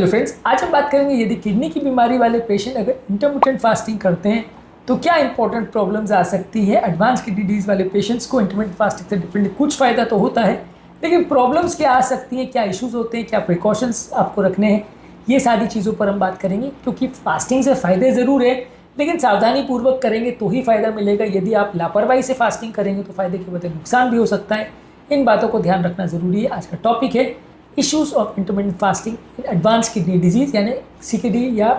Hello friends, आज हम बात करेंगे यदि किडनी की बीमारी वाले पेशेंट अगर इंटरमिटेंट फास्टिंग करते हैं तो क्या इंपॉर्टेंट प्रॉब्लम्स आ सकती है। एडवांस किडनी डिजीज वाले पेशेंट्स को इंटरमिटेंट फास्टिंग से डिफरेंट कुछ फ़ायदा तो होता है, लेकिन प्रॉब्लम्स क्या आ सकती है, क्या इश्यूज होते हैं, क्या प्रिकॉशंस आपको रखने हैं, ये सारी चीज़ों पर हम बात करेंगे। क्योंकि फास्टिंग से फ़ायदे ज़रूर है, लेकिन सावधानी पूर्वक करेंगे तो ही फ़ायदा मिलेगा। यदि आप लापरवाही से फास्टिंग करेंगे तो फ़ायदे के बदले नुकसान भी हो सकता है। इन बातों को ध्यान रखना ज़रूरी है। आज का टॉपिक है issues of intermittent fasting in advance kidney disease, यानी सीकेडी या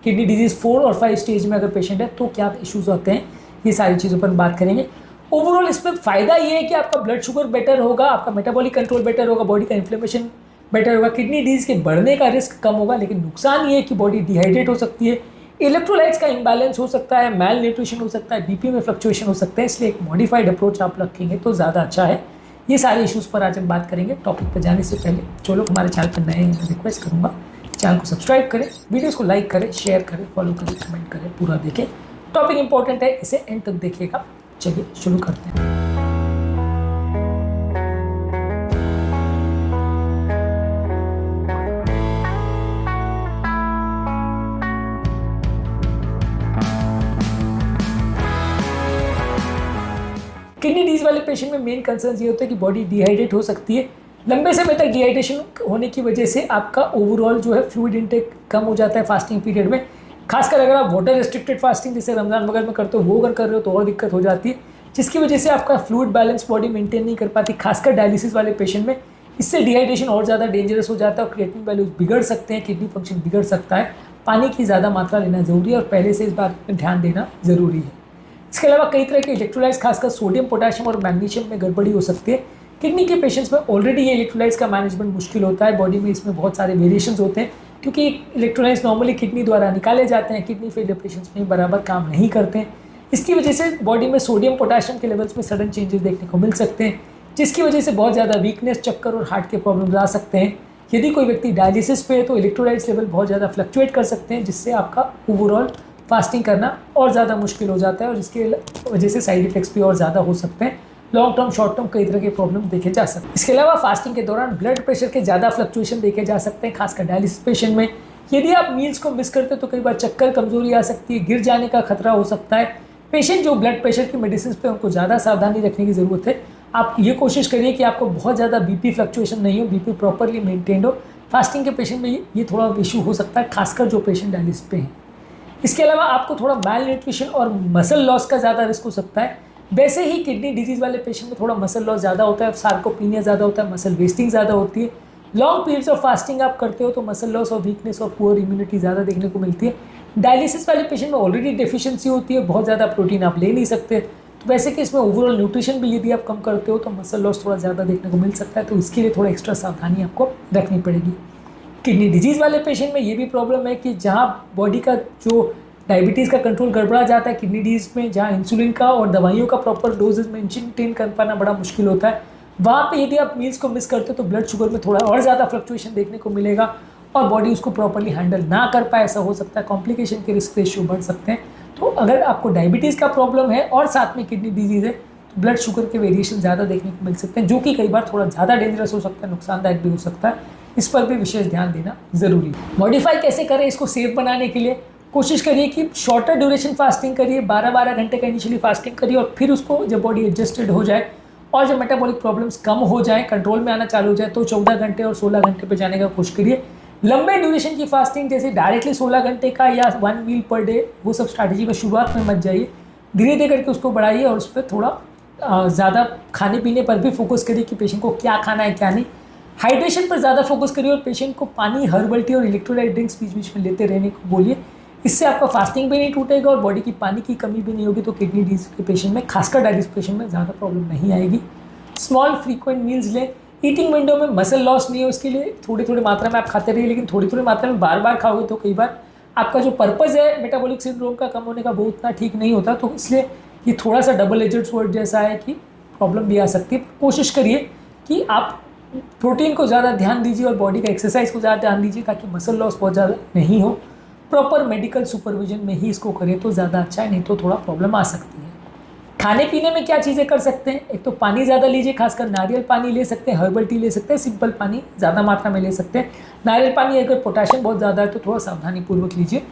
किडनी डिजीज़ 4 और 5 स्टेज में अगर पेशेंट है तो क्या इश्यूज होते हैं, ये सारी चीज़ों पर बात करेंगे। ओवरऑल इसमें फ़ायदा ये है कि आपका ब्लड शुगर बेटर होगा, आपका मेटाबॉलिक कंट्रोल बेटर होगा, बॉडी का इन्फ्लेमेशन बेटर होगा, किडनी डिजीज़ के बढ़ने का रिस्क कम होगा। लेकिन नुकसान ये है कि बॉडी डिहाइड्रेट हो सकती है, इलेक्ट्रोलाइट्स का इंबैलेंस हो सकता है, मैल न्यूट्रिशन हो सकता है, बीपी में फ्लक्चुएशन हो सकते हैं। इसलिए एक मॉडिफाइड अप्रोच आप रखेंगे तो ज़्यादा अच्छा है। ये सारे इश्यूज पर आज हम बात करेंगे। टॉपिक पर जाने से पहले जो लोग हमारे चैनल पर नए हैं, रिक्वेस्ट करूंगा चैनल को सब्सक्राइब करें, वीडियोस को लाइक करें, शेयर करें, फॉलो करें, कमेंट करें, पूरा देखें। टॉपिक इंपॉर्टेंट है, इसे एंड तक देखिएगा। चलिए शुरू करते हैं। किडनी डिजीज वाले पेशेंट में मेन कंसर्न ये होता है कि बॉडी डिहाइड्रेट हो सकती है। लंबे समय तक डिहाइड्रेशन होने की वजह से आपका ओवरऑल जो है फ्लूइड इंटेक कम हो जाता है फास्टिंग पीरियड में। खासकर अगर आप वाटर रिस्ट्रिक्टेड फास्टिंग जैसे रमजान वगैरह में करते हो, वो अगर कर रहे हो तो और दिक्कत हो जाती है, जिसकी वजह से आपका फ्लूइड बैलेंस बॉडी मेंटेन नहीं कर पाती। खासकर डायलिसिस वाले पेशेंट में इससे डिहाइड्रेशन और ज़्यादा डेंजरस हो जाता है और क्रिएटिनिन वैल्यूज बिगड़ सकते हैं, किडनी फंक्शन बिगड़ सकता है। पानी की ज़्यादा मात्रा लेना ज़रूरी है और पहले से इस बात पर ध्यान देना ज़रूरी है। इसके अलावा कई तरह के इलेक्ट्रोलाइट्स, खासकर सोडियम, पोटेशियम और मैग्नीशियम में गड़बड़ी हो सकती है। किडनी के पेशेंट्स में ऑलरेडी ये इलेक्ट्रोलाइट्स का मैनेजमेंट मुश्किल होता है। बॉडी में इसमें बहुत सारे वेरिएशंस होते हैं क्योंकि इलेक्ट्रोलाइट्स नॉर्मली किडनी द्वारा निकाले जाते हैं, किडनी फेलियर पेशेंट्स में बराबर काम नहीं करते हैं। इसकी वजह से बॉडी में सोडियम, पोटेशियम के लेवल्स में सडन चेंजेस देखने को मिल सकते हैं, जिसकी वजह से बहुत ज़्यादा वीकनेस, चक्कर और हार्ट के प्रॉब्लम्स आ सकते हैं। यदि कोई व्यक्ति डायलिसिस पे है तो इलेक्ट्रोलाइट्स लेवल बहुत ज़्यादा फ्लक्चुएट कर सकते हैं, जिससे आपका ओवरऑल फास्टिंग करना और ज़्यादा मुश्किल हो जाता है और जिसकी वजह से साइड इफेक्ट्स भी और ज़्यादा हो सकते हैं। लॉन्ग टर्म, शॉर्ट टर्म कई तरह के प्रॉब्लम देखे जा सकते हैं। इसके अलावा फास्टिंग के दौरान ब्लड प्रेशर के ज़्यादा फ्लक्चुएशन देखे जा सकते हैं, खासकर डायलिसिस पेशेंट में। यदि आप मील्स को मिस करते हैं तो कई बार चक्कर, कमजोरी आ सकती है, गिर जाने का खतरा हो सकता है। पेशेंट जो ब्लड प्रेशर की मेडिसिन पे उनको ज़्यादा सावधानी रखने की ज़रूरत है। आप ये कोशिश करिए कि आपको बहुत ज़्यादा बीपी फ्लक्चुएशन नहीं हो, बीपी प्रॉपरली मेंटेन्ड हो। फास्टिंग के पेशेंट में ये थोड़ा इशू हो सकता है, खासकर जो पेशेंट डायलिसिस पे हैं। इसके अलावा आपको थोड़ा मैल न्यूट्रिशन और मसल लॉस का ज़्यादा रिस्क हो सकता है। वैसे ही किडनी डिजीज़ वाले पेशेंट में थोड़ा मसल लॉस ज़्यादा होता है, सार्कोपीनिया ज़्यादा होता है, मसल वेस्टिंग ज़्यादा होती है। लॉन्ग पीरियड्स ऑफ फास्टिंग आप करते हो तो मसल लॉस और वीकनेस और पुअर इम्यूनिटी ज़्यादा देखने को मिलती है। डायलिसिस वाले पेशेंट में ऑलरेडी डेफिशिएंसी होती है, बहुत ज़्यादा प्रोटीन आप ले नहीं सकते, तो वैसे कि इसमें ओवरऑल न्यूट्रिशन भी यदि आप कम करते हो तो मसल लॉस थोड़ा ज़्यादा देखने को मिल सकता है। तो इसके लिए थोड़ा एक्स्ट्रा सावधानी आपको रखनी पड़ेगी। किडनी डिजीज़ वाले पेशेंट में ये भी प्रॉब्लम है कि जहाँ बॉडी का जो डायबिटीज़ का कंट्रोल गड़बड़ा जाता है किडनी डिजीज़ में, जहाँ इंसुलिन का और दवाइयों का प्रॉपर डोजेज मेंटेन कर पाना बड़ा मुश्किल होता है, वहाँ पे यदि आप मील्स को मिस करते हो तो ब्लड शुगर में थोड़ा और ज़्यादा फ्लक्चुएशन देखने को मिलेगा और बॉडी उसको प्रॉपरली हैंडल ना कर पाए, ऐसा हो सकता है। कॉम्प्लिकेशन के रिस्क रेशियो बढ़ सकते हैं। तो अगर आपको डायबिटीज़ का प्रॉब्लम है और साथ में किडनी डिजीज़ है तो ब्लड शुगर के वेरिएशन ज़्यादा देखने को मिल सकते हैं, जो कि कई बार थोड़ा ज़्यादा डेंजरस हो सकता है, नुकसानदायक भी हो सकता है। इस पर भी विशेष ध्यान देना ज़रूरी है। मॉडिफाई कैसे करें इसको सेफ बनाने के लिए? कोशिश करिए कि शॉर्टर ड्यूरेशन फास्टिंग करिए, 12-12 घंटे का इनिशियली फास्टिंग करिए और फिर उसको जब बॉडी एडजस्टेड हो जाए और जब मेटाबॉलिक प्रॉब्लम्स कम हो जाए, कंट्रोल में आना चालू हो जाए, तो 14 घंटे और 16 घंटे पे जाने का कोशिश करिए। लंबे ड्यूरेशन की फास्टिंग जैसे डायरेक्टली 16 घंटे का या 1 मील पर डे, वो सब स्ट्रैटेजी में शुरुआत में मत जाइए। धीरे धीरे करके उसको बढ़ाइए और उस पर थोड़ा ज़्यादा खाने पीने पर भी फोकस करिए कि पेशेंट को क्या खाना है क्या नहीं। हाइड्रेशन पर ज़्यादा फोकस करिए और पेशेंट को पानी, हर्बल टी और इलेक्ट्रोलाइट ड्रिंक्स बीच बीच में लेते रहने को बोलिए। इससे आपका फास्टिंग भी नहीं टूटेगा और बॉडी की पानी की कमी भी नहीं होगी, तो किडनी डिजीज के पेशेंट में, खासकर डायलिसिस पेशेंट में, ज़्यादा प्रॉब्लम नहीं आएगी। स्मॉल फ्रीक्वेंट मील्स लें। ईटिंग विंडो में मसल लॉस नहीं हो, इसके लिए थोड़ी थोड़ी मात्रा में आप खाते रहिए, लेकिन थोड़ी थोड़ी मात्रा में बार बार खाओगे तो कई बार आपका जो पर्पज़ है मेटाबॉलिक सिंड्रोम का कम होने का, वो उतना ठीक नहीं होता। तो इसलिए ये थोड़ा सा डबल एजेड स्वॉर्ड जैसा है कि प्रॉब्लम भी आ सकती है। कोशिश करिए कि आप प्रोटीन को ज़्यादा ध्यान दीजिए और बॉडी का एक्सरसाइज को ज़्यादा ध्यान दीजिए ताकि मसल लॉस बहुत ज़्यादा नहीं हो। प्रॉपर मेडिकल सुपरविजन में ही इसको करें तो ज़्यादा अच्छा है, नहीं तो थोड़ा प्रॉब्लम आ सकती है। खाने पीने में क्या चीज़ें कर सकते हैं, एक तो पानी ज़्यादा लीजिए, खासकर नारियल पानी ले सकते हैं, हर्बल टी ले सकते हैं, सिंपल पानी ज़्यादा मात्रा में ले सकते हैं। नारियल पानी अगर पोटेशियम बहुत ज़्यादा है तो थोड़ा सावधानी पूर्वक लीजिए।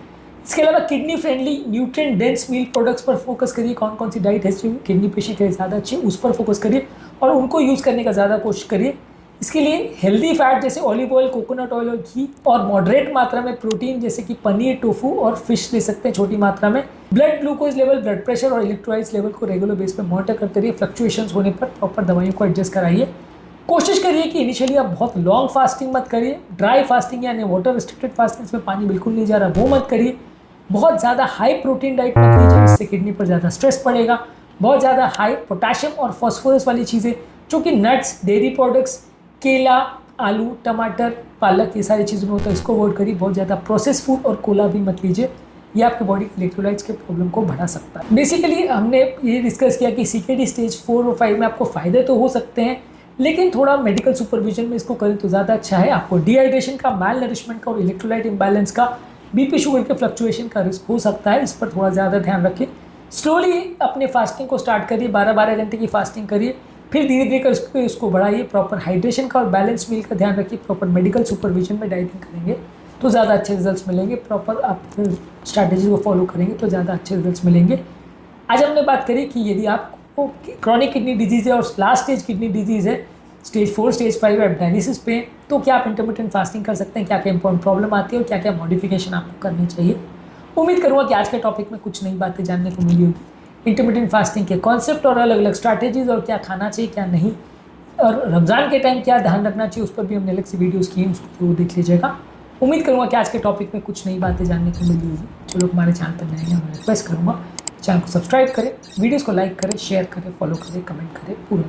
इसके अलावा किडनी फ्रेंडली न्यूट्रिएंट डेंस मील प्रोडक्ट्स पर फोकस करिए। कौन कौन सी डाइट है किडनी पेशेंट के लिए ज़्यादा अच्छी, उस पर फोकस करिए और उनको यूज़ करने का ज़्यादा कोशिश करिए। इसके लिए हेल्दी फैट जैसे ऑलिव ऑयल, कोकोनट ऑयल और घी, और मॉडरेट मात्रा में प्रोटीन जैसे कि पनीर, टोफू और फिश ले सकते हैं छोटी मात्रा में। Blood glucose level, blood pressure और इलेक्ट्रोलाइट्स लेवल को रेगुलर बेस पर मॉनिटर करते रहिए। फ्लक्चुएशंस होने पर प्रॉपर दवाइयों को एडजस्ट कराइए। कोशिश करिए कि इनिशियली आप बहुत लॉन्ग फास्टिंग मत करिए। ड्राई फास्टिंग यानी वाटर रिस्ट्रिक्टेड फास्टिंग, इसमें पानी बिल्कुल नहीं जा रहा, वो मत करिए। बहुत ज़्यादा हाई प्रोटीन डाइट मत लीजिए, इससे किडनी पर ज़्यादा स्ट्रेस पड़ेगा। बहुत ज़्यादा हाई पोटेशियम और फॉस्फोरस वाली चीज़ें, जो कि नट्स, डेयरी प्रोडक्ट्स, केला, आलू, टमाटर, पालक, ये सारी चीज़ों में होता है, इसको अवॉइड करिए। बहुत ज़्यादा प्रोसेस फूड और कोला भी मत लीजिए, ये आपके बॉडी के इलेक्ट्रोलाइट्स के प्रॉब्लम को बढ़ा सकता है। बेसिकली हमने ये डिस्कस किया कि CKD स्टेज 4 और 5 में आपको फ़ायदे तो हो सकते हैं, लेकिन थोड़ा मेडिकल सुपरविजन में इसको करें तो ज़्यादा अच्छा है। आपको डिहाइड्रेशन का, माल नरिशमेंट का और इलेक्ट्रोलाइट इम्बैलेंस का, BP शुगर के फ्लक्चुएशन का रिस्क हो सकता है, इस पर थोड़ा ज़्यादा ध्यान रखिए। स्लोली अपने फास्टिंग को स्टार्ट करिए, 12-12 घंटे की फास्टिंग करिए, फिर धीरे धीरे कर उसको बढ़ाइए। प्रॉपर हाइड्रेशन का और बैलेंस मील का ध्यान रखिए। प्रॉपर मेडिकल सुपरविजन में डाइटिंग करेंगे तो ज़्यादा अच्छे रिजल्ट्स मिलेंगे। प्रॉपर आप स्ट्रैटेजी को फॉलो करेंगे तो ज़्यादा अच्छे रिजल्ट्स मिलेंगे। आज हमने बात करी कि यदि आपको क्रॉनिक किडनी डिजीज़ है और लास्ट स्टेज किडनी डिजीज़ है, स्टेज 4, स्टेज 5 आप डायलिसिस पे, तो क्या आप इंटरमिटेंट फास्टिंग कर सकते हैं, क्या क्या इंपॉर्टेंट प्रॉब्लम आती है और क्या क्या मॉडिफिकेशन आपको करनी चाहिए। उम्मीद करूँगा कि आज के टॉपिक में कुछ नई बातें जानने को मिली होगी। इंटरमिटेंट फास्टिंग के कॉन्सेप्ट और अलग अलग स्ट्रैटेजीज और क्या खाना चाहिए क्या नहीं, और रमज़ान के टाइम क्या ध्यान रखना चाहिए, उस पर भी हमने अलग से वीडियोज़ किए हैं, उसको देख लीजिएगा। उम्मीद करूँगा कि आज के टॉपिक में कुछ नई बातें जानने को मिली होगी। जो लोग हमारे चैनल पर नए हैं, मैं रिक्वेस्ट करूँगा चैनल को सब्सक्राइब करें, वीडियोज़ को लाइक करें, शेयर करें, फॉलो करें, कमेंट करें पूरा।